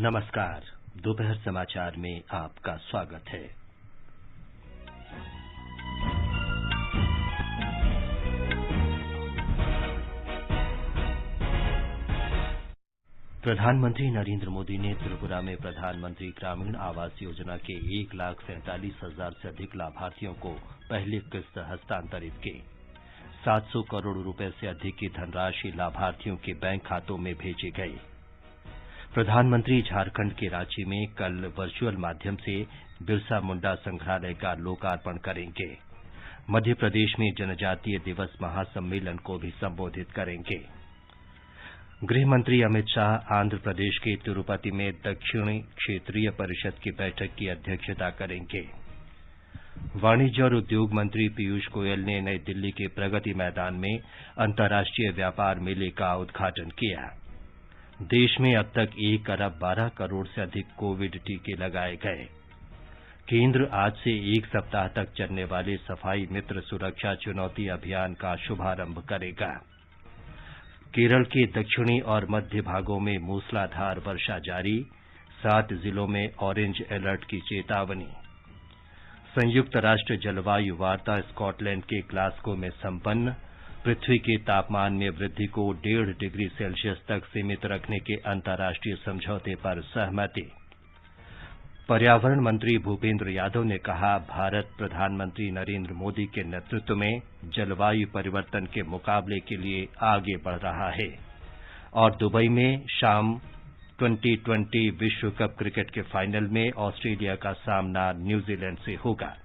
नमस्कार। दोपहर समाचार में आपका स्वागत है। प्रधानमंत्री नरेंद्र मोदी ने त्रिपुरा में प्रधानमंत्री ग्रामीण आवास योजना के 1,47,000 से अधिक लाभार्थियों को पहली किस्त हस्तांतरित की। 700 करोड़ रुपए से अधिक की धनराशि लाभार्थियों के बैंक खातों में भेजी गई। प्रधानमंत्री झारखंड के रांची में कल वर्चुअल माध्यम से बिरसा मुंडा संग्रहालय का लोकार्पण करेंगे। मध्य प्रदेश में जनजातीय दिवस महासम्मेलन को भी संबोधित करेंगे। गृह मंत्री अमित शाह आंध्र प्रदेश के तिरुपति में दक्षिणी क्षेत्रीय परिषद की बैठक की अध्यक्षता करेंगे। वाणिज्य और उद्योग मंत्री पीयूष गोयल ने नई दिल्ली के प्रगति मैदान में अंतर्राष्ट्रीय व्यापार मेले का उद्घाटन किया। देश में अब तक 1 अरब 12 करोड़ से अधिक कोविड टीके लगाए गए। केंद्र आज से 1 सप्ताह तक चलने वाले सफाई मित्र सुरक्षा चुनौती अभियान का शुभारंभ करेगा। केरल के दक्षिणी और मध्य भागों में मूसलाधार वर्षा जारी, 7 जिलों में ऑरेंज अलर्ट की चेतावनी। संयुक्त राष्ट्र जलवायु वार्ता स्कॉटलैंड के ग्लासगो में संपन्न। पृथ्वी के तापमान में वृद्धि को 1.5 डिग्री सेल्सियस तक सीमित रखने के अंतर्राष्ट्रीय समझौते पर सहमति। पर्यावरण मंत्री भूपेंद्र यादव ने कहा, भारत प्रधानमंत्री नरेंद्र मोदी के नेतृत्व में जलवायु परिवर्तन के मुकाबले के लिए आगे बढ़ रहा है। और दुबई में शाम 2020 विश्व कप क्रिकेट के फाइनल में ऑस्ट्रेलिया का सामना न्यूजीलैंड से होगा।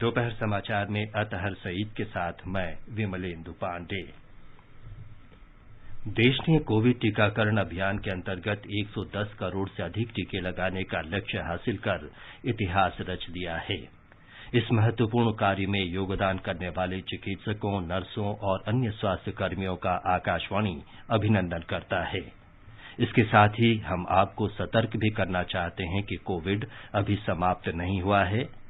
दोपहर समाचार में अतहर सईद के साथ मैं विमलेंदु पांडे। देश ने कोविड टीकाकरण अभियान के अंतर्गत 110 करोड़ से अधिक टीके लगाने का लक्ष्य हासिल कर इतिहास रच दिया है। इस महत्वपूर्ण कार्य में योगदान करने वाले चिकित्सकों, नर्सों और अन्य स्वास्थ्य कर्मियों का आकाशवाणी अभिनंदन करता है। इसके साथ ही हम आपको सतर्क भी करना चाहते हैं कि कोविड अभी समाप्त नहीं हुआ है।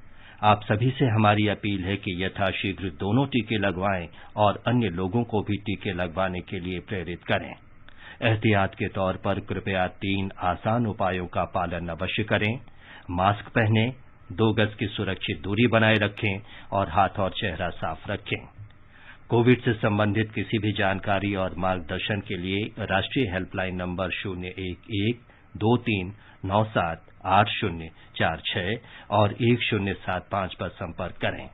आप सभी से हमारी अपील है कि यथाशीघ्र दोनों टीके लगवाएं और अन्य लोगों को भी टीके लगवाने के लिए प्रेरित करें। एहतियात के तौर पर कृपया 3 आसान उपायों का पालन अवश्य करें। मास्क पहनें, 2 गज की सुरक्षित दूरी बनाए रखें और हाथ और चेहरा साफ रखें। कोविड से संबंधित किसी भी जानकारी और मार्गदर्शन के लिए राष्ट्रीय हेल्पलाइन नंबर 011-2397-8046 और 1075 पर संपर्क करें।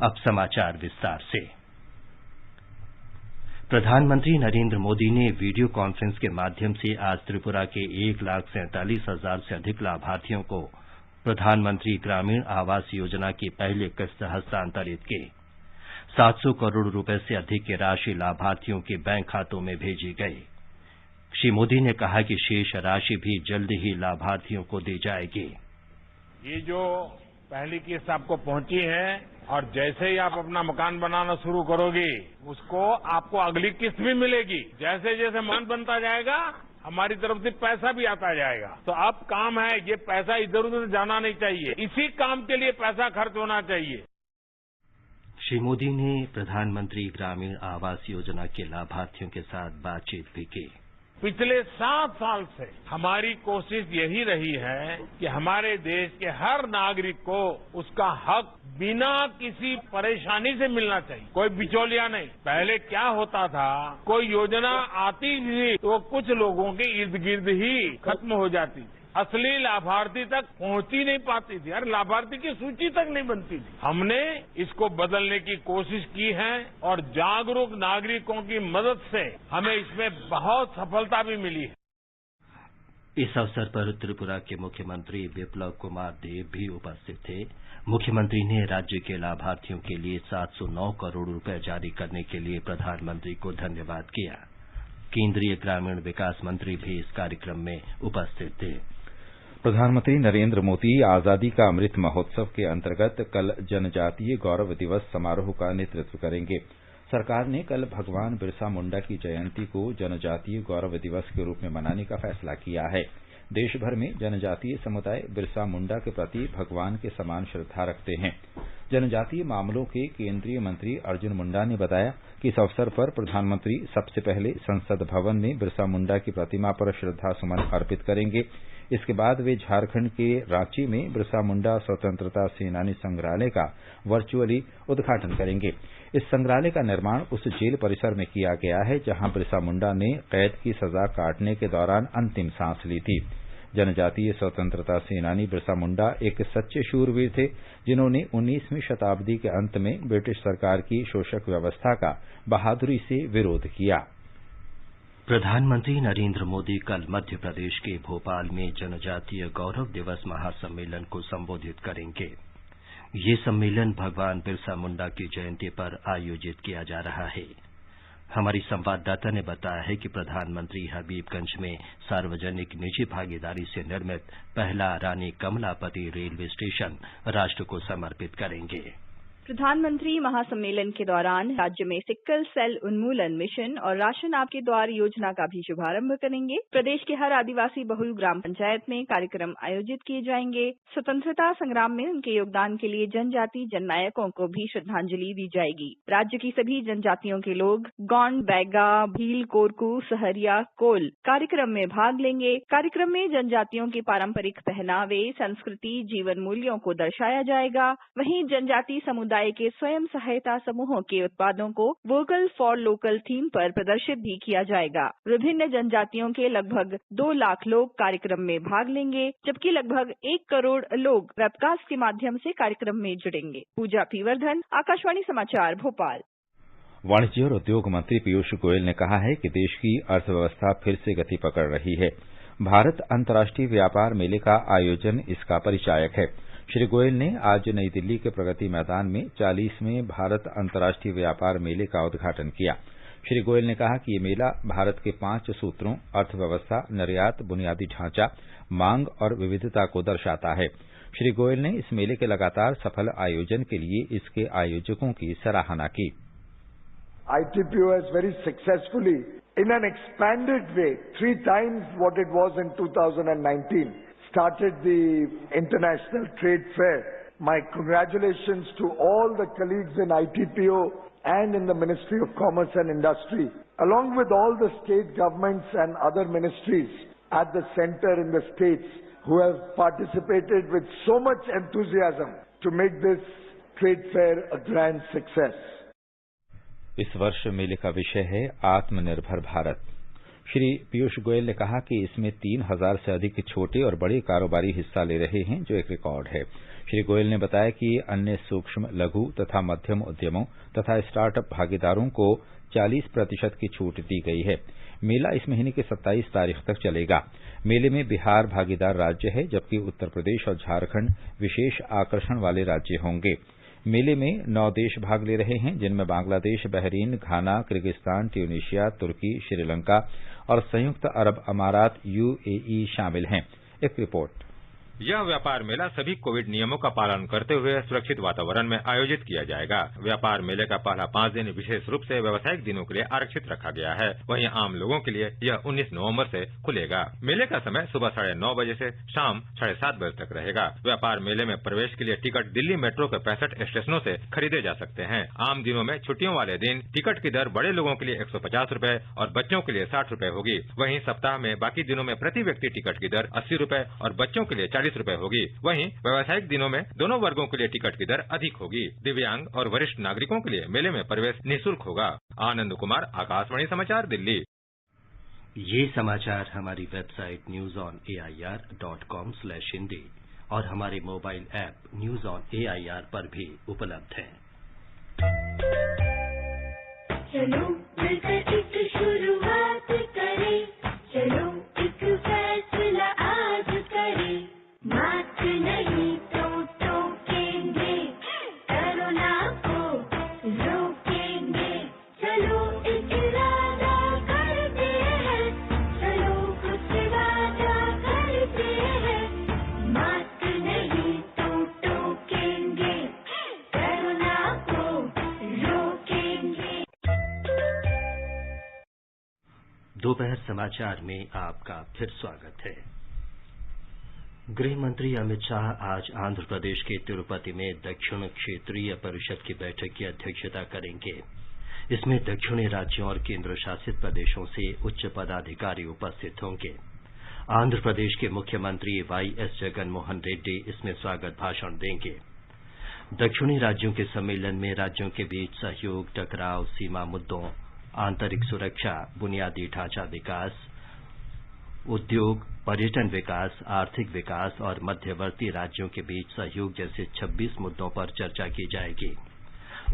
अब समाचार विस्तार से। प्रधानमंत्री नरेंद्र मोदी ने वीडियो कॉन्फ्रेंस के माध्यम से आज त्रिपुरा के 1,47,000 से अधिक लाभार्थियों को प्रधानमंत्री ग्रामीण आवास योजना की पहली किस्त हस्तांतरित की। 700 करोड़ रुपए से अधिक की राशि लाभार्थियों के बैंक खातों में भेजी गई। श्री मोदी ने कहा कि शेष राशि भी जल्द ही लाभार्थियों को दी जाएगी। ये जो पहली किस्त आपको पहुंची है और जैसे ही आप अपना मकान बनाना शुरू करोगे, उसको आपको अगली किस्त भी मिलेगी। जैसे जैसे मकान बनता जाएगा, हमारी तरफ से पैसा भी आता जाएगा। तो अब काम है, ये पैसा इधर उधर जाना नहीं चाहिए, इसी काम के लिए पैसा खर्च होना चाहिए। श्री मोदी ने प्रधानमंत्री ग्रामीण आवास योजना के लाभार्थियों के साथ बातचीत भी की। पिछले 7 साल से हमारी कोशिश यही रही है कि हमारे देश के हर नागरिक को उसका हक बिना किसी परेशानी से मिलना चाहिए, कोई बिचौलिया नहीं। पहले क्या होता था, कोई योजना आती थी तो कुछ लोगों के इर्द गिर्द ही खत्म हो जाती थी, असली लाभार्थी तक पहुंच ही नहीं पाती थी, हर लाभार्थी की सूची तक नहीं बनती थी। हमने इसको बदलने की कोशिश की है और जागरूक नागरिकों की मदद से हमें इसमें बहुत सफलता भी मिली है। इस अवसर पर त्रिपुरा के मुख्यमंत्री बिप्लब कुमार देब भी उपस्थित थे। मुख्यमंत्री ने राज्य के लाभार्थियों के लिए 709 करोड़ रुपए जारी करने के लिए प्रधानमंत्री को धन्यवाद किया। केंद्रीय ग्रामीण विकास मंत्री भी इस कार्यक्रम में उपस्थित थे। प्रधानमंत्री नरेंद्र मोदी आजादी का अमृत महोत्सव के अंतर्गत कल जनजातीय गौरव दिवस समारोह का नेतृत्व करेंगे। सरकार ने कल भगवान बिरसा मुंडा की जयंती को जनजातीय गौरव दिवस के रूप में मनाने का फैसला किया है। देश भर में जनजातीय समुदाय बिरसा मुंडा के प्रति भगवान के समान श्रद्धा रखते हैं। जनजातीय मामलों के केंद्रीय मंत्री अर्जुन मुंडा ने बताया कि इस अवसर पर प्रधानमंत्री सबसे पहले संसद भवन में बिरसा मुंडा की प्रतिमा पर श्रद्धा सुमन अर्पित करेंगे। इसके बाद वे झारखंड के रांची में बिरसा मुंडा स्वतंत्रता सेनानी संग्रहालय का वर्चुअली उद्घाटन करेंगे। इस संग्रहालय का निर्माण उस जेल परिसर में किया गया है जहां बिरसा मुंडा ने कैद की सजा काटने के दौरान अंतिम सांस ली थी। जनजातीय स्वतंत्रता सेनानी बिरसा मुंडा एक सच्चे शूरवीर थे जिन्होंने 19वीं शताब्दी के अंत में ब्रिटिश सरकार की शोषक व्यवस्था का बहादुरी से विरोध किया। प्रधानमंत्री नरेंद्र मोदी कल मध्य प्रदेश के भोपाल में जनजातीय गौरव दिवस महासम्मेलन को संबोधित करेंगे। ये सम्मेलन भगवान बिरसा मुंडा की जयंती पर आयोजित किया जा रहा है। हमारी संवाददाता ने बताया है कि प्रधानमंत्री हबीबगंज में सार्वजनिक निजी भागीदारी से निर्मित पहला रानी कमलापति रेलवे स्टेशन राष्ट्र को समर्पित करेंगे। प्रधानमंत्री महासम्मेलन के दौरान राज्य में सिक्कल सेल उन्मूलन मिशन और राशन आपके द्वार योजना का भी शुभारंभ करेंगे। प्रदेश के हर आदिवासी बहुल ग्राम पंचायत में कार्यक्रम आयोजित किए जाएंगे। स्वतंत्रता संग्राम में उनके योगदान के लिए जनजाति जननायकों को भी श्रद्धांजलि दी जाएगी। राज्य की सभी जनजातियों के लोग गोंड, बैगा, भील, कोरकू, सहरिया, कोल कार्यक्रम में भाग लेंगे। कार्यक्रम में जनजातियों के पारंपरिक पहनावे, संस्कृति, जीवन मूल्यों को दर्शाया जाएगा। वहीं जनजाति समुदाय के स्वयं सहायता समूहों के उत्पादों को वोकल फॉर लोकल थीम पर प्रदर्शित भी किया जाएगा। विभिन्न जनजातियों के लगभग 2 लाख लोग कार्यक्रम में भाग लेंगे, जबकि लगभग 1 करोड़ लोग वेबकास्ट के माध्यम से कार्यक्रम में जुड़ेंगे। पूजा पीवर्धन, आकाशवाणी समाचार, भोपाल। वाणिज्य और उद्योग मंत्री पीयूष गोयल ने कहा है कि देश की अर्थव्यवस्था फिर से गति पकड़ रही है। भारत अंतर्राष्ट्रीय व्यापार मेले का आयोजन इसका परिचायक है। श्री गोयल ने आज नई दिल्ली के प्रगति मैदान में 40वें भारत अंतर्राष्ट्रीय व्यापार मेले का उद्घाटन किया। श्री गोयल ने कहा कि ये मेला भारत के 5 सूत्रों अर्थव्यवस्था, निर्यात, बुनियादी ढांचा, मांग और विविधता को दर्शाता है। श्री गोयल ने इस मेले के लगातार सफल आयोजन के लिए इसके आयोजकों की सराहना की। ITPO has very successfully, in an expanded way, 3 times what it was in 2019, started the International Trade Fair. My congratulations to all the colleagues in ITPO and in the Ministry of Commerce and Industry, along with all the state governments and other ministries at the center in the states who have participated with so much enthusiasm to make this trade fair a grand success. इस वर्ष मेले का विषय है आत्मनिर्भर भारत। श्री पीयूष गोयल ने कहा कि इसमें 3000 से अधिक छोटे और बड़े कारोबारी हिस्सा ले रहे हैं, जो एक रिकॉर्ड है। श्री गोयल ने बताया कि अन्य सूक्ष्म, लघु तथा मध्यम उद्यमों तथा स्टार्टअप भागीदारों को 40% की छूट दी गई है। मेला इस महीने की 27 तारीख तक चलेगा। मेले में बिहार भागीदार राज्य है, जबकि उत्तर प्रदेश और झारखंड विशेष आकर्षण वाले राज्य होंगे। मेले में 9 देश भाग ले रहे हैं, जिनमें बांग्लादेश, बहरीन, घाना, किर्गिस्तान, ट्यूनीशिया, तुर्की, श्रीलंका और संयुक्त अरब अमारात UAE शामिल हैं। एक रिपोर्ट। यह व्यापार मेला सभी कोविड नियमों का पालन करते हुए सुरक्षित वातावरण में आयोजित किया जाएगा। व्यापार मेले का पहला 5 दिन विशेष रूप से व्यावसायिक दिनों के लिए आरक्षित रखा गया है। वहीं आम लोगों के लिए यह 19 नवंबर से खुलेगा। मेले का समय सुबह 9:30 बजे से शाम 7:30 बजे तक रहेगा। व्यापार मेले में प्रवेश के लिए टिकट दिल्ली मेट्रो के 65 स्टेशनों से खरीदे जा सकते हैं। आम दिनों में छुट्टियों वाले दिन टिकट की दर बड़े लोगों के लिए 150 रूपये और बच्चों के लिए 60 रूपये होगी। वहीं सप्ताह में बाकी दिनों में प्रति व्यक्ति टिकट की दर 80 रूपये और बच्चों के लिए 40 रूपये होगी। वहीं व्यावसायिक दिनों में दोनों वर्गों के लिए टिकट की दर अधिक होगी। दिव्यांग और वरिष्ठ नागरिकों के लिए मेले में प्रवेश निःशुल्क होगा। आनंद कुमार, आकाशवाणी समाचार, दिल्ली। ये समाचार हमारी वेबसाइट newsonair.com/hindi और हमारे mobile app news on AIR पर भी उपलब्ध हैं। चलो मिलकर एक शुरुआत करें, चलो एक फैसला आज करें, मास्क नहीं तो टोकेंगे, कोरोना को रोकेंगे, चलो एक इरादा करते हैं, चलो कुछ वादा करते हैं, मास्क नहीं तो टोकेंगे, कोरोना को रोकेंगे। दोपहर समाचार में आपका फिर स्वागत है। गृह मंत्री अमित शाह आज आंध्र प्रदेश के तिरुपति में दक्षिण क्षेत्रीय परिषद की बैठक की अध्यक्षता करेंगे। इसमें दक्षिणी राज्यों और केंद्र शासित प्रदेशों से उच्च पदाधिकारी उपस्थित होंगे। आंध्र प्रदेश के मुख्यमंत्री वाईएस जगन मोहन रेड्डी इसमें स्वागत भाषण देंगे। दक्षिणी राज्यों के सम्मेलन में राज्यों के बीच सहयोग, टकराव, सीमा मुद्दों, आंतरिक सुरक्षा, बुनियादी ढांचा विकास, उद्योग, पर्यटन विकास, आर्थिक विकास और मध्यवर्ती राज्यों के बीच सहयोग जैसे 26 मुद्दों पर चर्चा की जाएगी।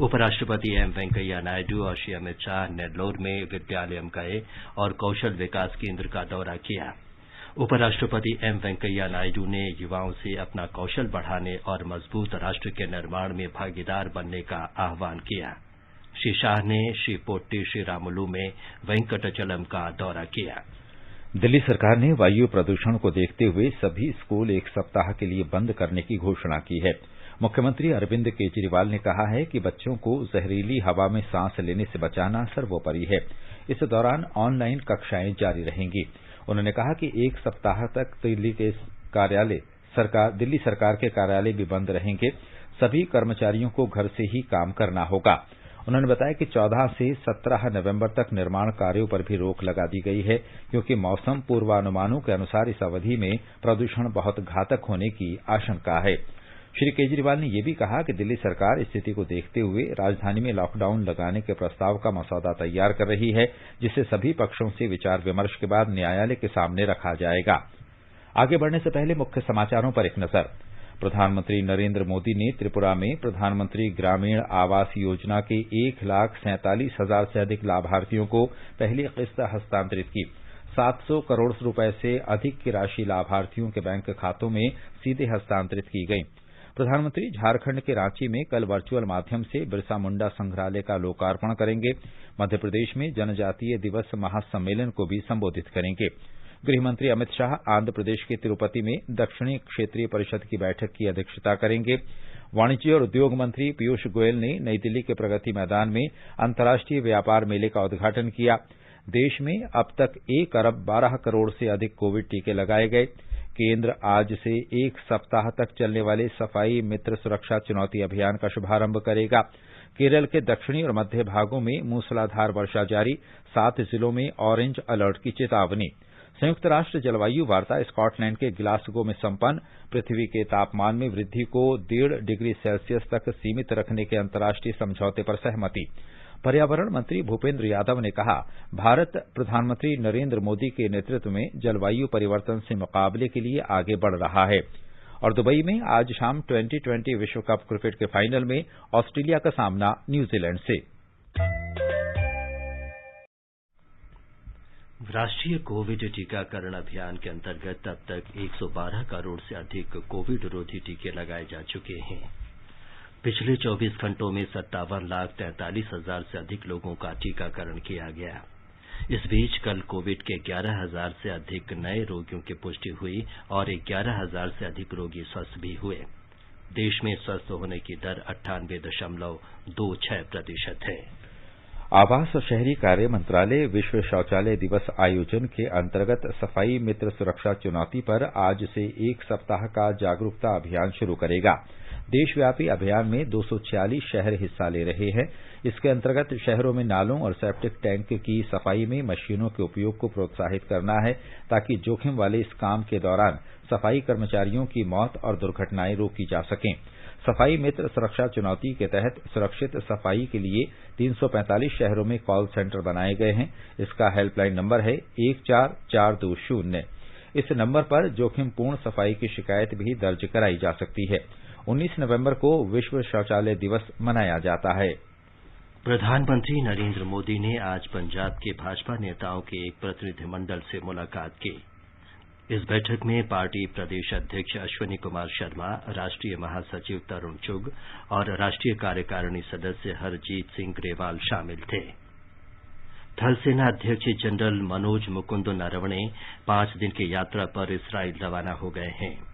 उपराष्ट्रपति एम वेंकैया नायडू और श्री अमित शाह नेल्लोर में विद्यालयम गए और कौशल विकास केंद्र का दौरा किया। उपराष्ट्रपति एम वेंकैया नायडू ने युवाओं से अपना कौशल बढ़ाने और मजबूत राष्ट्र के निर्माण में भागीदार बनने का आह्वान किया। श्री शाह ने श्री पोट्टी श्रीरामुलु में वेंकटचलम का दौरा किया। दिल्ली सरकार ने वायु प्रदूषण को देखते हुए सभी स्कूल एक सप्ताह के लिए बंद करने की घोषणा की है। मुख्यमंत्री अरविंद केजरीवाल ने कहा है कि बच्चों को जहरीली हवा में सांस लेने से बचाना सर्वोपरि है। इस दौरान ऑनलाइन कक्षाएं जारी रहेंगी। उन्होंने कहा कि एक सप्ताह तक दिल्ली सरकार के कार्यालय भी बंद रहेंगे। सभी कर्मचारियों को घर से ही काम करना होगा। उन्होंने बताया कि 14 से 17 नवंबर तक निर्माण कार्यों पर भी रोक लगा दी गई है, क्योंकि मौसम पूर्वानुमानों के अनुसार इस अवधि में प्रदूषण बहुत घातक होने की आशंका है। श्री केजरीवाल ने यह भी कहा कि दिल्ली सरकार स्थिति को देखते हुए राजधानी में लॉकडाउन लगाने के प्रस्ताव का मसौदा तैयार कर रही है, जिसे सभी पक्षों से विचार विमर्श के बाद न्यायालय के सामने रखा जाएगा। आगे बढ़ने से पहले मुख्य समाचारों पर एक नजर। प्रधानमंत्री नरेंद्र मोदी ने त्रिपुरा में प्रधानमंत्री ग्रामीण आवास योजना के 1,47,000 से अधिक लाभार्थियों को पहली किस्त हस्तांतरित की। 700 करोड़ रुपए से अधिक की राशि लाभार्थियों के बैंक खातों में सीधे हस्तांतरित की गई। प्रधानमंत्री झारखंड के रांची में कल वर्चुअल माध्यम से बिरसा मुंडा संग्रहालय का लोकार्पण करेंगे। मध्य प्रदेश में जनजातीय दिवस महासम्मेलन को भी संबोधित करेंगे। गृहमंत्री अमित शाह आंध्र प्रदेश के तिरुपति में दक्षिणी क्षेत्रीय परिषद की बैठक की अध्यक्षता करेंगे। वाणिज्य और उद्योग मंत्री पीयूष गोयल ने नई दिल्ली के प्रगति मैदान में अंतर्राष्ट्रीय व्यापार मेले का उद्घाटन किया। देश में अब तक 1 अरब 12 करोड़ से अधिक कोविड टीके लगाए गए। केंद्र आज से एक सप्ताह तक चलने वाले सफाई मित्र सुरक्षा चुनौती अभियान का शुभारंभ करेगा। केरल के दक्षिणी और मध्य भागों में मूसलाधार वर्षा जारी, 7 जिलों में ऑरेंज अलर्ट की चेतावनी। संयुक्त राष्ट्र जलवायु वार्ता स्कॉटलैंड के ग्लासगो में संपन्न। पृथ्वी के तापमान में वृद्धि को 1.5 डिग्री सेल्सियस तक सीमित रखने के अंतर्राष्ट्रीय समझौते पर सहमति। पर्यावरण मंत्री भूपेंद्र यादव ने कहा, भारत प्रधानमंत्री नरेंद्र मोदी के नेतृत्व में जलवायु परिवर्तन से मुकाबले के लिए आगे बढ़ रहा है। और दुबई में आज शाम 2020 विश्व कप क्रिकेट के फाइनल में ऑस्ट्रेलिया का सामना न्यूजीलैंड से। राष्ट्रीय कोविड टीकाकरण अभियान के अंतर्गत अब तक 112 करोड़ से अधिक कोविड रोधी टीके लगाए जा चुके हैं। पिछले 24 घंटों में 57,43,000 से अधिक लोगों का टीकाकरण किया गया। इस बीच कल कोविड के 11,000 से अधिक नए रोगियों की पुष्टि हुई और 11,000 से अधिक रोगी स्वस्थ भी हुए। देश में स्वस्थ होने की दर 98.26% है। आवास और शहरी कार्य मंत्रालय विश्व शौचालय दिवस आयोजन के अंतर्गत सफाई मित्र सुरक्षा चुनौती पर आज से एक सप्ताह का जागरूकता अभियान शुरू करेगा। देशव्यापी अभियान में 246 शहर हिस्सा ले रहे हैं। इसके अंतर्गत शहरों में नालों और सेप्टिक टैंक की सफाई में मशीनों के उपयोग को प्रोत्साहित करना है, ताकि जोखिम वाले इस काम के दौरान सफाई कर्मचारियों की मौत और दुर्घटनाएं रोकी जा सकें। सफाई मित्र सुरक्षा चुनौती के तहत सुरक्षित सफाई के लिए 345 शहरों में कॉल सेंटर बनाए गए हैं। इसका हेल्पलाइन नंबर है 14420। इस नंबर पर जोखिमपूर्ण सफाई की शिकायत भी दर्ज कराई जा सकती है। 19 नवंबर को विश्व शौचालय दिवस मनाया जाता है। प्रधानमंत्री नरेंद्र मोदी ने आज पंजाब के भाजपा नेताओं के एक प्रतिनिधिमंडल से मुलाकात की। इस बैठक में पार्टी प्रदेश अध्यक्ष अश्विनी कुमार शर्मा, राष्ट्रीय महासचिव तरुण चुग और राष्ट्रीय कार्यकारिणी सदस्य हरजीत सिंह ग्रेवाल शामिल थे। थल सेना अध्यक्ष जनरल मनोज मुकुंद नरवणे 5 दिन की यात्रा पर इस्राइल रवाना हो गए हैं।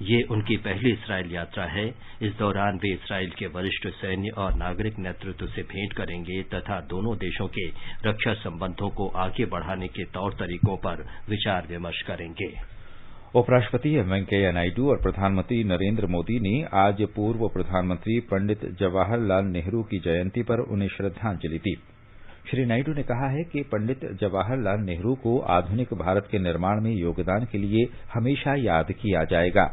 ये उनकी पहली इस्राइल यात्रा है। इस दौरान वे इस्राइल के वरिष्ठ सैन्य और नागरिक नेतृत्व से भेंट करेंगे तथा दोनों देशों के रक्षा संबंधों को आगे बढ़ाने के तौर तरीकों पर विचार विमर्श करेंगे। उपराष्ट्रपति एम वेंकैया नायडू और प्रधानमंत्री नरेंद्र मोदी ने आज पूर्व प्रधानमंत्री पंडित जवाहरलाल नेहरू की जयंती पर उन्हें श्रद्धांजलि दी। श्री नायडू ने कहा है कि पंडित जवाहरलाल नेहरू को आधुनिक भारत के निर्माण में योगदान के लिए हमेशा याद किया जाएगा।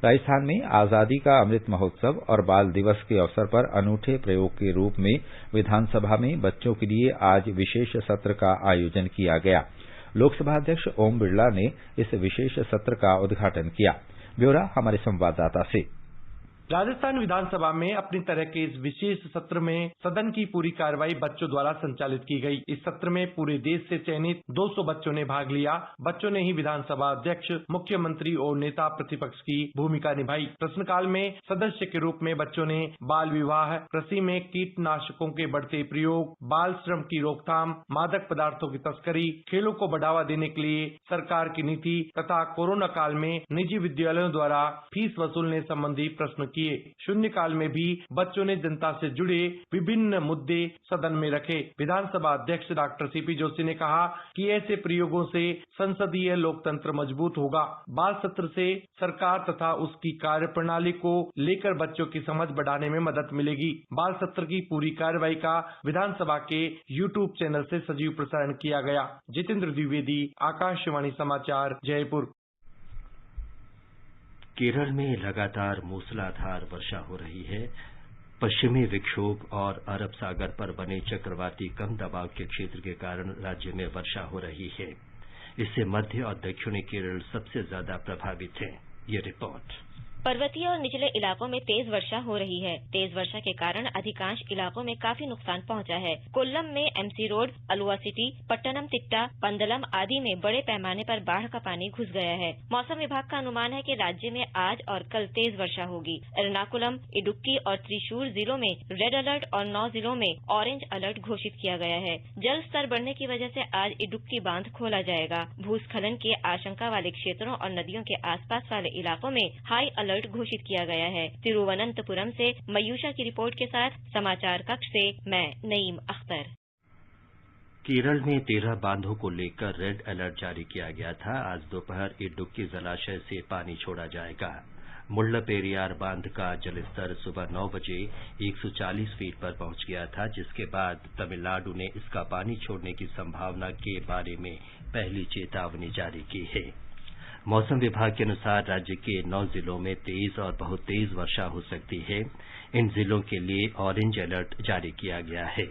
राजस्थान में आजादी का अमृत महोत्सव और बाल दिवस के अवसर पर अनूठे प्रयोग के रूप में विधानसभा में बच्चों के लिए आज विशेष सत्र का आयोजन किया गया। लोकसभा अध्यक्ष ओम बिरला ने इस विशेष सत्र का उद्घाटन किया। ब्यौरा हमारे संवाददाता से। राजस्थान विधानसभा में अपनी तरह के इस विशेष सत्र में सदन की पूरी कार्रवाई बच्चों द्वारा संचालित की गई। इस सत्र में पूरे देश से चयनित 200 बच्चों ने भाग लिया। बच्चों ने ही विधानसभा अध्यक्ष, मुख्यमंत्री और नेता प्रतिपक्ष की भूमिका निभाई। प्रश्नकाल में सदस्य के रूप में बच्चों ने बाल विवाह, कृषि में कीटनाशकों के बढ़ते प्रयोग, बाल श्रम की रोकथाम, मादक पदार्थों की तस्करी, खेलों को बढ़ावा देने के लिए सरकार की नीति तथा कोरोना काल में निजी विद्यालयों द्वारा फीस वसूलने संबंधी प्रश्न किए। शून्यकाल में भी बच्चों ने जनता से जुड़े विभिन्न मुद्दे सदन में रखे। विधानसभा अध्यक्ष डॉक्टर सीपी जोशी ने कहा कि ऐसे प्रयोगों से संसदीय लोकतंत्र मजबूत होगा। बाल सत्र से सरकार तथा उसकी कार्यप्रणाली को लेकर बच्चों की समझ बढ़ाने में मदद मिलेगी। बाल सत्र की पूरी कार्रवाई का विधानसभा के यूट्यूब चैनल से सजीव प्रसारण किया गया। जितेंद्र द्विवेदी, आकाशवाणी समाचार, जयपुर। केरल में लगातार मूसलाधार वर्षा हो रही है। पश्चिमी विक्षोभ और अरब सागर पर बने चक्रवाती कम दबाव के क्षेत्र के कारण राज्य में वर्षा हो रही है। इससे मध्य और दक्षिणी केरल सबसे ज्यादा प्रभावित है। ये रिपोर्ट। पर्वतीय और निचले इलाकों में तेज वर्षा हो रही है। तेज वर्षा के कारण अधिकांश इलाकों में काफी नुकसान पहुंचा है। कोल्लम में एमसी रोड, अलुवा सिटी, पट्टनमतिट्टा, पंदलम आदि में बड़े पैमाने पर बाढ़ का पानी घुस गया है। मौसम विभाग का अनुमान है कि राज्य में आज और कल तेज वर्षा होगी। एर्नाकुलम, इडुक्की और त्रिशूर जिलों में रेड अलर्ट और 9 जिलों में ऑरेंज अलर्ट घोषित किया गया है। जल स्तर बढ़ने की वजह से आज इडुक्की बांध खोला जाएगा। भूस्खलन की आशंका वाले क्षेत्रों और नदियों के आसपास वाले इलाकों में हाई अलर्ट घोषित किया गया है। तिरुवनंतपुरम से मयूषा की रिपोर्ट के साथ समाचार कक्ष से मैं नईम अख्तर। केरल में 13 बांधों को लेकर रेड अलर्ट जारी किया गया था। आज दोपहर इडुक्की जलाशय से पानी छोड़ा जाएगा। मुल्लपेरियार बांध का जलस्तर सुबह 9 बजे 140 फीट पर पहुंच गया था, जिसके बाद तमिलनाडु ने इसका पानी छोड़ने की संभावना के बारे में पहली चेतावनी जारी की है। मौसम विभाग के अनुसार राज्य के 9 जिलों में तेज और बहुत तेज वर्षा हो सकती है। इन जिलों के लिए ऑरेंज अलर्ट जारी किया गया है।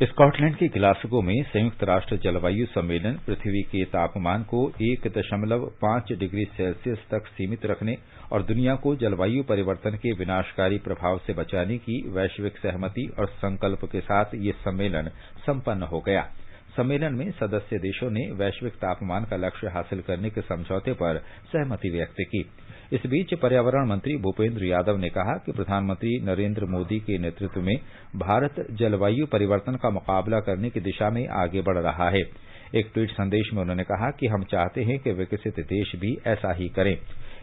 स्कॉटलैंड के ग्लासगो में संयुक्त राष्ट्र जलवायु सम्मेलन पृथ्वी के तापमान को 1.5 डिग्री सेल्सियस तक सीमित रखने और दुनिया को जलवायु परिवर्तन के विनाशकारी प्रभाव से बचाने की वैश्विक सहमति और संकल्प के साथ ये सम्मेलन संपन्न हो गया। सम्मेलन में सदस्य देशों ने वैश्विक तापमान का लक्ष्य हासिल करने के समझौते पर सहमति व्यक्त की। इस बीच पर्यावरण मंत्री भूपेंद्र यादव ने कहा कि प्रधानमंत्री नरेंद्र मोदी के नेतृत्व में भारत जलवायु परिवर्तन का मुकाबला करने की दिशा में आगे बढ़ रहा है। एक ट्वीट संदेश में उन्होंने कहा कि हम चाहते हैं कि विकसित देश भी ऐसा ही करें।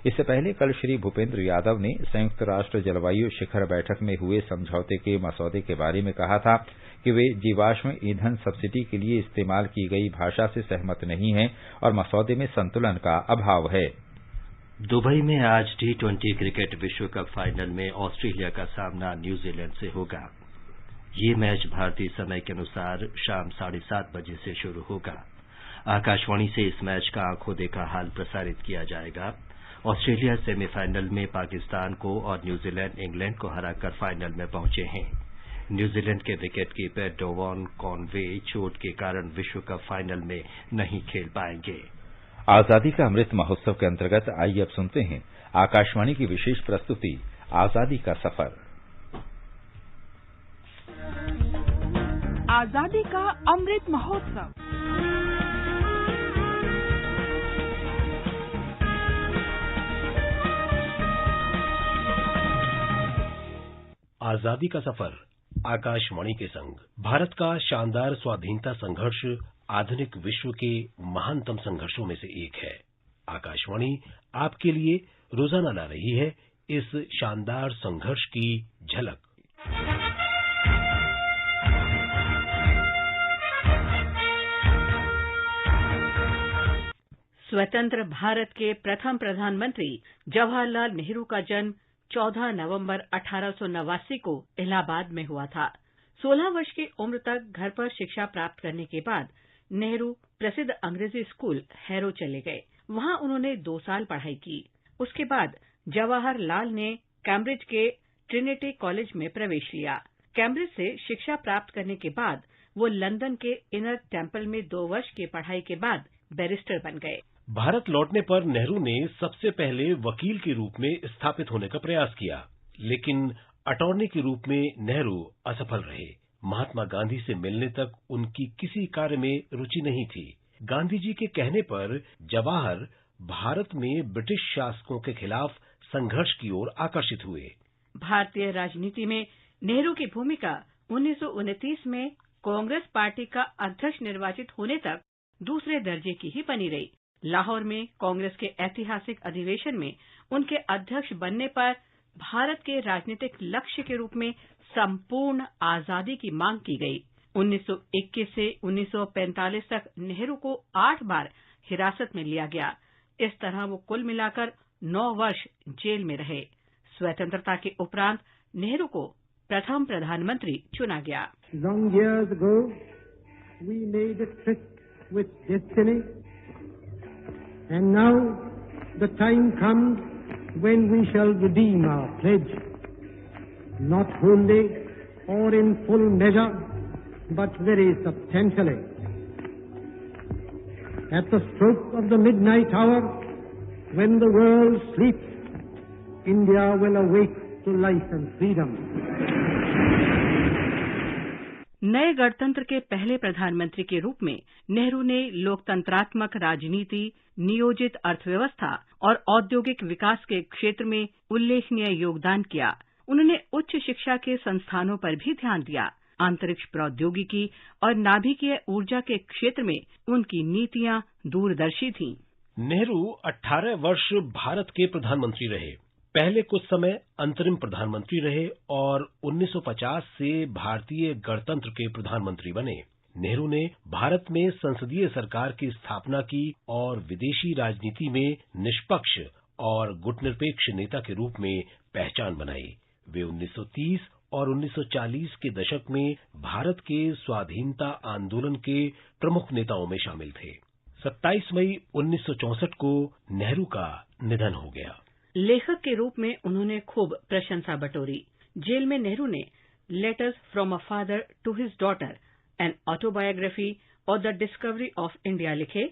इससे पहले कल श्री भूपेंद्र यादव ने संयुक्त राष्ट्र जलवायु शिखर बैठक में हुए समझौते के मसौदे के बारे में कहा था कि वे जीवाश्म ईंधन सब्सिडी के लिए इस्तेमाल की गई भाषा से सहमत नहीं हैं और मसौदे में संतुलन का अभाव है। दुबई में आज T20 क्रिकेट विश्व कप फाइनल में ऑस्ट्रेलिया का सामना न्यूजीलैंड से होगा। ये मैच भारतीय समय के अनुसार शाम 7:30 बजे से शुरू होगा। आकाशवाणी से इस मैच का आंखों देखा हाल प्रसारित किया जाएगा। ऑस्ट्रेलिया सेमीफाइनल में पाकिस्तान को और न्यूजीलैंड इंग्लैंड को हराकर फाइनल में पहुंचे हैं। न्यूजीलैंड के विकेटकीपर डोवान कॉनवे चोट के कारण विश्व कप फाइनल में नहीं खेल पाएंगे। आजादी का अमृत महोत्सव के अंतर्गत आइए अब सुनते हैं आकाशवाणी की विशेष प्रस्तुति आजादी का सफर। आजादी का अमृत महोत्सव। आजादी का सफर आकाशवाणी के संग भारत का शानदार स्वाधीनता संघर्ष आधुनिक विश्व के महानतम संघर्षों में से एक है। आकाशवाणी आपके लिए रोजाना ला रही है इस शानदार संघर्ष की झलक। स्वतंत्र भारत के प्रथम प्रधानमंत्री जवाहरलाल नेहरू का जन्म 14 नवंबर 1889 को इलाहाबाद में हुआ था। 16 वर्ष की उम्र तक घर पर शिक्षा प्राप्त करने के बाद नेहरू प्रसिद्ध अंग्रेजी स्कूल हैरो चले गए। वहां उन्होंने 2 साल पढ़ाई की। उसके बाद जवाहरलाल ने कैम्ब्रिज के ट्रिनिटी कॉलेज में प्रवेश लिया। कैम्ब्रिज से शिक्षा प्राप्त करने के बाद वो लंदन के इनर टेम्पल में 2 वर्ष की पढ़ाई के बाद बैरिस्टर बन गए। भारत लौटने पर नेहरू ने सबसे पहले वकील के रूप में स्थापित होने का प्रयास किया, लेकिन अटॉर्नी के रूप में नेहरू असफल रहे। महात्मा गांधी से मिलने तक उनकी किसी कार्य में रुचि नहीं थी। गांधी जी के कहने पर जवाहर भारत में ब्रिटिश शासकों के खिलाफ संघर्ष की ओर आकर्षित हुए। भारतीय राजनीति में नेहरू की भूमिका 1929 में कांग्रेस पार्टी का अध्यक्ष निर्वाचित होने तक दूसरे दर्जे की ही बनी रही। लाहौर में कांग्रेस के ऐतिहासिक अधिवेशन में उनके अध्यक्ष बनने पर भारत के राजनीतिक लक्ष्य के रूप में संपूर्ण आजादी की मांग की गई। 1921 से 1945 तक नेहरू को 8 बार हिरासत में लिया गया। इस तरह वो कुल मिलाकर 9 वर्ष जेल में रहे। स्वतंत्रता के उपरांत नेहरू को प्रथम प्रधानमंत्री चुना गया। Long years ago, we made a tryst with destiny, and now the time comes when we shall redeem our pledge, not wholly or in full measure, but very substantially. At the stroke of the midnight hour, when the world sleeps, India will awake to life and freedom. नए गणतंत्र के पहले प्रधानमंत्री के रूप में नेहरू ने लोकतंत्रात्मक राजनीति, नियोजित अर्थव्यवस्था और औद्योगिक विकास के क्षेत्र में उल्लेखनीय योगदान किया। उन्होंने उच्च शिक्षा के संस्थानों पर भी ध्यान दिया। अंतरिक्ष प्रौद्योगिकी और नाभिकीय ऊर्जा के क्षेत्र में उनकी नीतियां दूरदर्शी थीं। नेहरू 18 वर्ष भारत के प्रधानमंत्री रहे। पहले कुछ समय अंतरिम प्रधानमंत्री रहे और 1950 से भारतीय गणतंत्र के प्रधानमंत्री बने। नेहरू ने भारत में संसदीय सरकार की स्थापना की और विदेशी राजनीति में निष्पक्ष और गुटनिरपेक्ष नेता के रूप में पहचान बनाई। वे 1930 और 1940 के दशक में भारत के स्वाधीनता आंदोलन के प्रमुख नेताओं में शामिल थे। 27 मई 1964 को नेहरू का निधन हो गया। लेखक के रूप में उन्होंने खूब प्रशंसा बटोरी। जेल में नेहरू ने letters from a father to his daughter, an autobiography और द डिस्कवरी ऑफ इंडिया लिखे।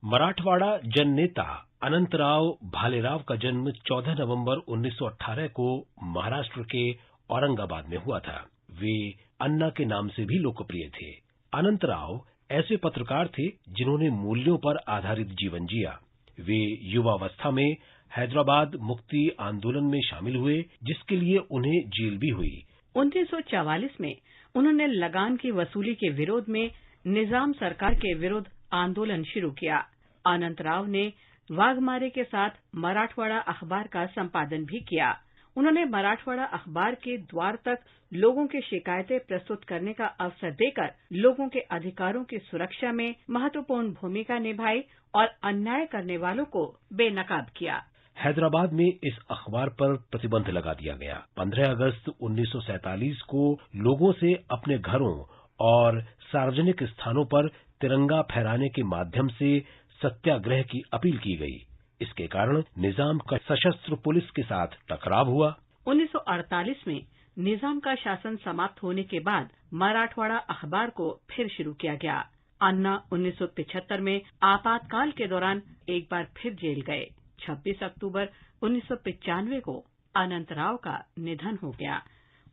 मराठवाड़ा जननेता अनंतराव भालेराव का जन्म 14 नवंबर 1918 को महाराष्ट्र के औरंगाबाद में हुआ था। वे अन्ना के नाम से भी लोकप्रिय थे। अनंतराव ऐसे पत्रकार थे जिन्होंने मूल्यों पर आधारित जीवन जिया। वे युवावस्था में हैदराबाद मुक्ति आंदोलन में शामिल हुए, जिसके लिए उन्हें जेल भी हुई। 1944 में उन्होंने लगान की वसूली के विरोध में निजाम सरकार के विरुद्ध आंदोलन शुरू किया। अनंतराव ने वाघमारे के साथ मराठवाड़ा अखबार का संपादन भी किया। उन्होंने मराठवाड़ा अखबार के द्वार तक लोगों की शिकायतें प्रस्तुत करने का अवसर देकर लोगों के अधिकारों की सुरक्षा में महत्वपूर्ण भूमिका निभाई और अन्याय करने वालों को बेनकाब किया। हैदराबाद में इस अखबार पर प्रतिबंध लगा दिया गया। 15 अगस्त 1947 को लोगों से अपने घरों और सार्वजनिक स्थानों पर तिरंगा फहराने के माध्यम से सत्याग्रह की अपील की गई। इसके कारण निजाम का सशस्त्र पुलिस के साथ टकराव हुआ। 1948 में निजाम का शासन समाप्त होने के बाद मराठवाड़ा अखबार को फिर शुरू किया गया। अन्ना 1975 में आपातकाल के दौरान एक बार फिर जेल गए। 26 अक्टूबर 1995 को अनंतराव का निधन हो गया।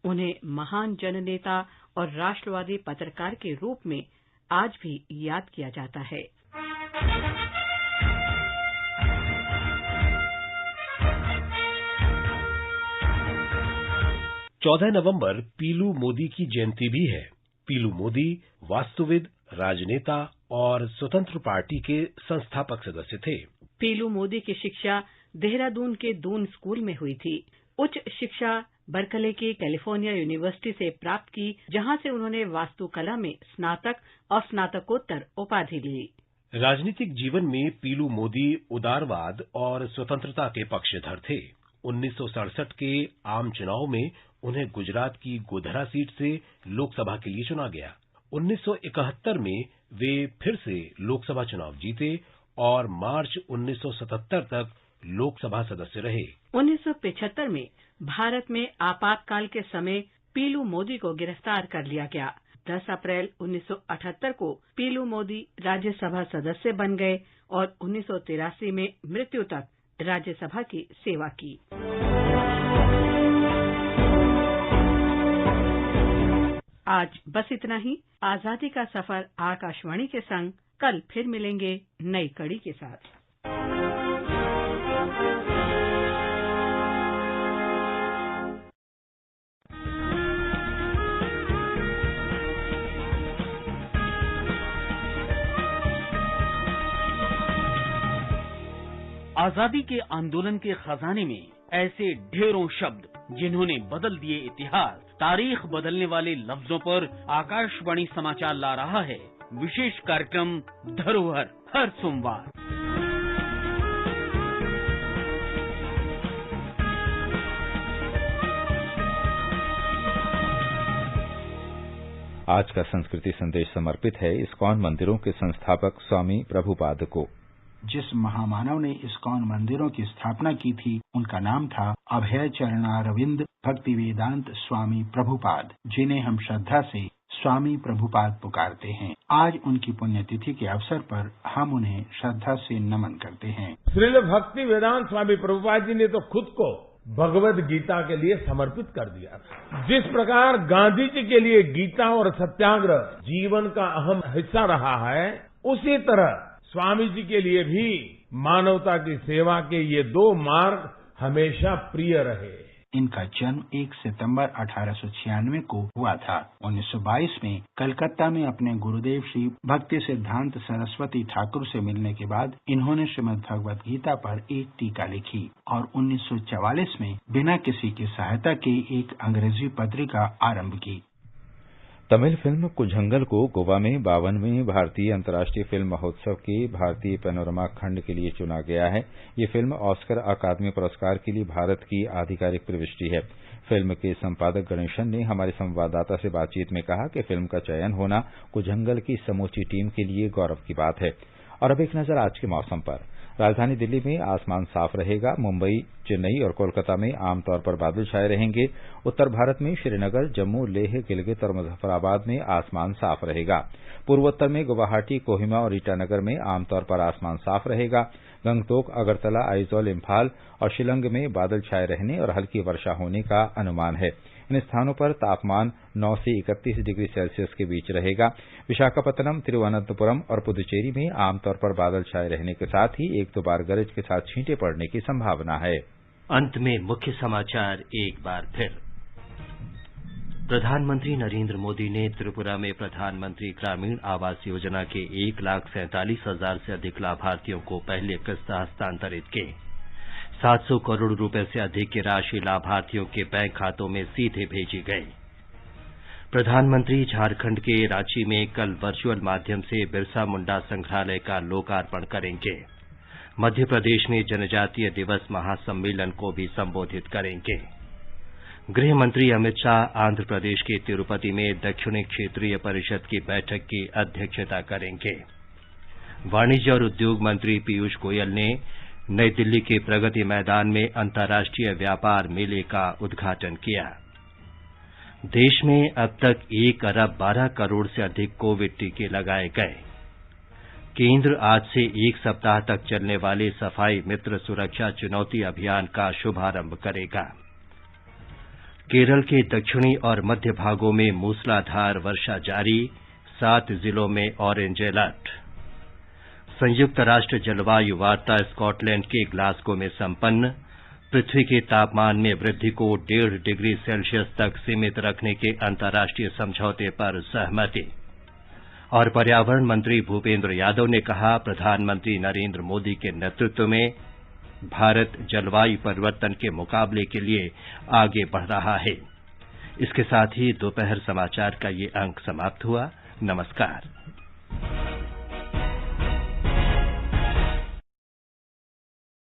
उन्हें महान जननेता और राष्ट्रवादी पत्रकार के रूप में आज भी याद किया जाता है। 14 नवंबर पीलू मोदी की जयंती भी है। पीलू मोदी वास्तुविद, राजनेता और स्वतंत्र पार्टी के संस्थापक सदस्य थे। पीलू मोदी की शिक्षा देहरादून के दून स्कूल में हुई थी। उच्च शिक्षा बर्कले की कैलिफोर्निया यूनिवर्सिटी से प्राप्त की, जहां से उन्होंने वास्तुकला में स्नातक और स्नातकोत्तर उपाधि ली। राजनीतिक जीवन में पीलू मोदी उदारवाद और स्वतंत्रता के पक्षधर थे। 1967 के आम चुनाव में उन्हें गुजरात की गोधरा सीट से लोकसभा के लिए चुना गया। 1971 में वे फिर से लोकसभा चुनाव जीते और मार्च 1977 तक लोकसभा सदस्य रहे। 1975 में भारत में आपातकाल के समय पीलू मोदी को गिरफ्तार कर लिया गया। 10 अप्रैल 1978 को पीलू मोदी राज्यसभा सदस्य बन गए और 1983 में मृत्यु तक राज्यसभा की सेवा की। आज बस इतना ही। आजादी का सफर आकाशवाणी के संग कल फिर मिलेंगे नई कड़ी के साथ। आजादी के आंदोलन के खजाने में ऐसे ढेरों शब्द जिन्होंने बदल दिए इतिहास। तारीख बदलने वाले लफ्जों पर आकाशवाणी समाचार ला रहा है विशेष कार्यक्रम धरोहर, हर सोमवार। आज का संस्कृति संदेश समर्पित है इस्कॉन मंदिरों के संस्थापक स्वामी प्रभुपाद को। जिस महामानव ने इस्कॉन मंदिरों की स्थापना की थी, उनका नाम था अभय चरणारविंद भक्ति वेदांत स्वामी प्रभुपाद, जिन्हें हम श्रद्धा से स्वामी प्रभुपाद पुकारते हैं। आज उनकी पुण्यतिथि के अवसर पर हम उन्हें श्रद्धा से नमन करते हैं। श्रील भक्ति वेदांत स्वामी प्रभुपाद जी ने तो खुद को भगवद गीता के लिए समर्पित कर दिया था। जिस प्रकार गांधी जी के लिए गीता और सत्याग्रह जीवन का अहम हिस्सा रहा है, उसी तरह स्वामी जी के लिए भी मानवता की सेवा के ये दो मार्ग हमेशा प्रिय रहे। इनका जन्म 1 सितंबर 1896 को हुआ था। 1922 में कलकत्ता में अपने गुरुदेव श्री भक्ति सिद्धांत सरस्वती ठाकुर से मिलने के बाद इन्होंने श्रीमद् भगवद गीता पर एक टीका लिखी और 1944 में बिना किसी की सहायता के एक अंग्रेजी पत्रिका आरंभ की। तमिल फिल्म कुझंगल को गोवा में 52वें भारतीय अंतर्राष्ट्रीय फिल्म महोत्सव के भारतीय पैनोरमा खंड के लिए चुना गया है। ये फिल्म ऑस्कर अकादमी पुरस्कार के लिए भारत की आधिकारिक प्रविष्टि है। फिल्म के संपादक गणेशन ने हमारे संवाददाता से बातचीत में कहा कि फिल्म का चयन होना कुझंगल की समूची टीम के लिए गौरव की बात है। और अब एक नजर आज के मौसम पर। राजधानी दिल्ली में आसमान साफ रहेगा। मुंबई, चेन्नई और कोलकाता में आमतौर पर बादल छाए रहेंगे। उत्तर भारत में श्रीनगर, जम्मू, लेह, गिलगित और मुजफ्फराबाद में आसमान साफ रहेगा। पूर्वोत्तर में गुवाहाटी, कोहिमा और ईटानगर में आमतौर पर आसमान साफ रहेगा। गंगटोक, अगरतला, आइजोल, इम्फाल और शिलंग में बादल छाए रहने और हल्की वर्षा होने का अनुमान है। इन स्थानों पर तापमान 9 से 31 डिग्री सेल्सियस के बीच रहेगा। विशाखापत्तनम, तिरुवनंतपुरम और पुदुचेरी में आमतौर पर बादल छाए रहने के साथ ही 1-2 बार गरज के साथ छींटे पड़ने की संभावना है। अंत में मुख्य समाचार एक बार फिर। प्रधानमंत्री नरेंद्र मोदी ने त्रिपुरा में प्रधानमंत्री ग्रामीण आवास योजना के 1,47,000 से अधिक लाभार्थियों को पहली किस्त हस्तांतरित की। 700 करोड़ रुपए से अधिक की राशि लाभार्थियों के बैंक खातों में सीधे भेजी गई। प्रधानमंत्री झारखंड के रांची में कल वर्चुअल माध्यम से बिरसा मुंडा संग्रहालय का लोकार्पण करेंगे। मध्य प्रदेश में जनजातीय दिवस महासम्मेलन को भी संबोधित करेंगे। गृह मंत्री अमित शाह आंध्र प्रदेश के तिरुपति में दक्षिणी क्षेत्रीय परिषद की बैठक की अध्यक्षता करेंगे। वाणिज्य और उद्योग मंत्री पीयूष गोयल ने नई दिल्ली के प्रगति मैदान में अंतर्राष्ट्रीय व्यापार मेले का उद्घाटन किया। देश में अब तक 1 अरब 12 करोड़ से अधिक कोविड टीके लगाए गए। केंद्र आज से 1 सप्ताह तक चलने वाले सफाई मित्र सुरक्षा चुनौती अभियान का शुभारंभ करेगा। केरल के दक्षिणी और मध्य भागों में मूसलाधार वर्षा जारी, 7 जिलों में ऑरेंज अलर्ट। संयुक्त राष्ट्र जलवायु वार्ता स्कॉटलैंड के ग्लासगो में संपन्न। पृथ्वी के तापमान में वृद्धि को 1.5 डिग्री सेल्सियस तक सीमित रखने के अंतर्राष्ट्रीय समझौते पर सहमति। और पर्यावरण मंत्री भूपेंद्र यादव ने कहा, प्रधानमंत्री नरेंद्र मोदी के नेतृत्व में भारत जलवायु परिवर्तन के मुकाबले के लिए आगे बढ़ रहा है। इसके साथ ही दोपहर समाचार का ये अंक समाप्त हुआ। नमस्कार।